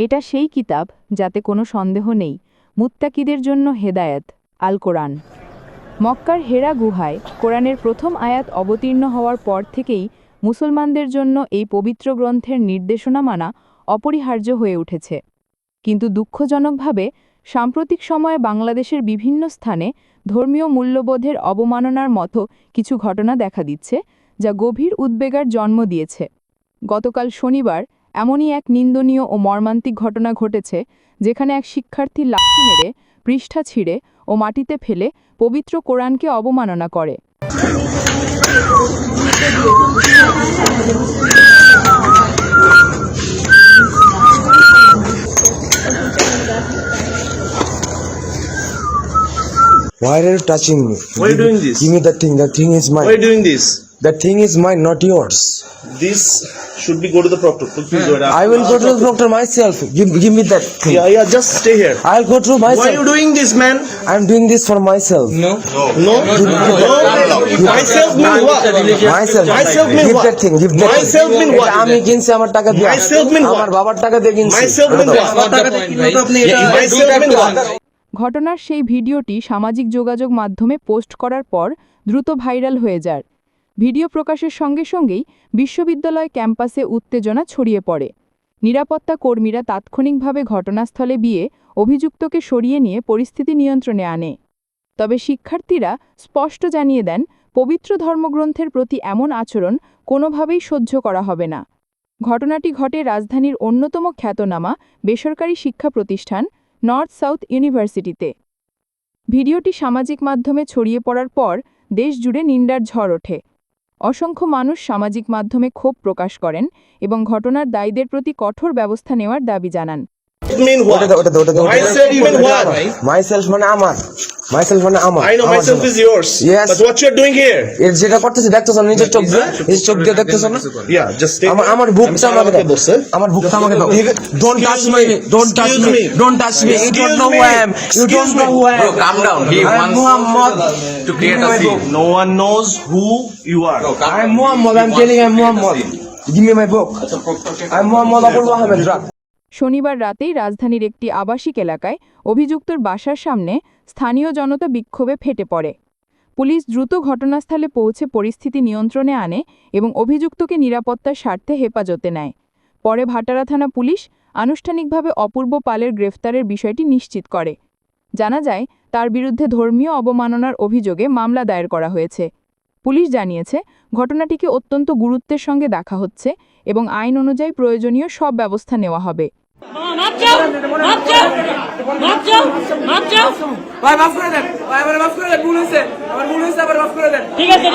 এটা সেই কিতাব যাতে কোনো সন্দেহ নেই, মুত্তাকিদের জন্য হেদায়েত, আল কোরআন। মক্কার হেরা গুহায় কোরআনের প্রথম আয়াত অবতীর্ণ হওয়ার পর থেকেই মুসলমানদের জন্য এই পবিত্র গ্রন্থের নির্দেশনা মানা অপরিহার্য হয়ে উঠেছে। কিন্তু দুঃখজনকভাবে সাম্প্রতিক সময়ে বাংলাদেশের বিভিন্ন স্থানে ধর্মীয় মূল্যবোধের অবমাননার মতো কিছু ঘটনা দেখা দিচ্ছে, যা গভীর উদ্বেগের জন্ম দিয়েছে। গতকাল শনিবার এমনই এক নিন্দনীয় ও মর্মান্তিক ঘটনা ঘটেছে, যেখানে এক শিক্ষার্থী লাঠি মেরে, পৃষ্ঠা ছিঁড়ে ও মাটিতে ফেলে পবিত্র কোরআনকে অবমাননা করে। Why are you touching me? Why are you doing this? Give me that thing. That thing is mine. Why are you doing this? That thing is mine, not yours. This should be go to the proctor. Please go ahead. I will go to the doctor myself. Give me that thing. Yeah, just stay here. I'll go to myself. Why are you doing this, man? I'm doing this for myself. No. Myself mean what? Myself. Myself mean Give what? that thing. Give that Myself thing. mean what? আমি কিনছি আমার টাকা দিয়ে। Myself mean what? আমার বাবার টাকা দিয়ে কিনছি। Myself mean what? Myself mean what? ঘটনার সেই ভিডিওটি সামাজিক যোগাযোগ মাধ্যমে পোস্ট করার পর দ্রুত ভাইরাল হয়ে যায়। ভিডিও প্রকাশের সঙ্গে সঙ্গেই বিশ্ববিদ্যালয় ক্যাম্পাসে উত্তেজনা ছড়িয়ে পড়ে। নিরাপত্তা কর্মীরা তাৎক্ষণিকভাবে ঘটনাস্থলে গিয়ে অভিযুক্তকে সরিয়ে নিয়ে পরিস্থিতি নিয়ন্ত্রণে আনে। তবে শিক্ষার্থীরা স্পষ্ট জানিয়ে দেন, পবিত্র ধর্মগ্রন্থের প্রতি এমন আচরণ কোনোভাবেই সহ্য করা হবে না। ঘটনাটি ঘটে রাজধানীর অন্যতম খ্যাতনামা বেসরকারি শিক্ষা প্রতিষ্ঠান নর্থ সাউথ ইউনিভার্সিটিতে। ভিডিওটি সামাজিক মাধ্যমে ছড়িয়ে পড়ার পর দেশ জুড়ে নিন্দার ঝড় ওঠে। অসংখ্য মানুষ সামাজিক মাধ্যমে ক্ষোভ প্রকাশ করেন এবং ঘটনার দায়ীদের প্রতি কঠোর ব্যবস্থা নেওয়ার দাবি জানান। Mean what? Myself mean what? Myself মানে আমার। Myself মানে আমার। I know myself is yours. Yes. But what you're doing here? এর যেটা করতেছে দেখতেছ না, নিজের চোখ দিয়ে, নিজের চোখ দিয়ে দেখতেছ না? Yeah, just stay. আমার বুকটা আমাকে দাও। আমার বুকটা আমাকে দাও। Don't touch me. Don't touch me. Don't touch me. You don't know who I am. You don't know who I am. Bro, calm down. He wants Muhammad to create a scene. No one knows who you are. I'm Muhammad. I'm telling you, I'm Muhammad. Give me my book. I'm Muhammad Abul Mohammed. শনিবার রাতেই রাজধানীর একটি আবাসিক এলাকায় অভিযুক্তর বাসার সামনে স্থানীয় জনতা বিক্ষোভে ফেটে পড়ে। পুলিশ দ্রুত ঘটনাস্থলে পৌঁছে পরিস্থিতি নিয়ন্ত্রণে আনে এবং অভিযুক্তকে নিরাপত্তার স্বার্থে হেফাজতে নেয়। পরে ভাটারা থানা পুলিশ আনুষ্ঠানিকভাবে অপূর্ব পালের গ্রেফতারের বিষয়টি নিশ্চিত করে। জানা যায়, তার বিরুদ্ধে ধর্মীয় অবমাননার অভিযোগে মামলা দায়ের করা হয়েছে। পুলিশ জানিয়েছে, ঘটনাটিকে অত্যন্ত গুরুত্বের সঙ্গে দেখা হচ্ছে এবং আইন অনুযায়ী প্রয়োজনীয় সব ব্যবস্থা নেওয়া হবে। ঠিক আছে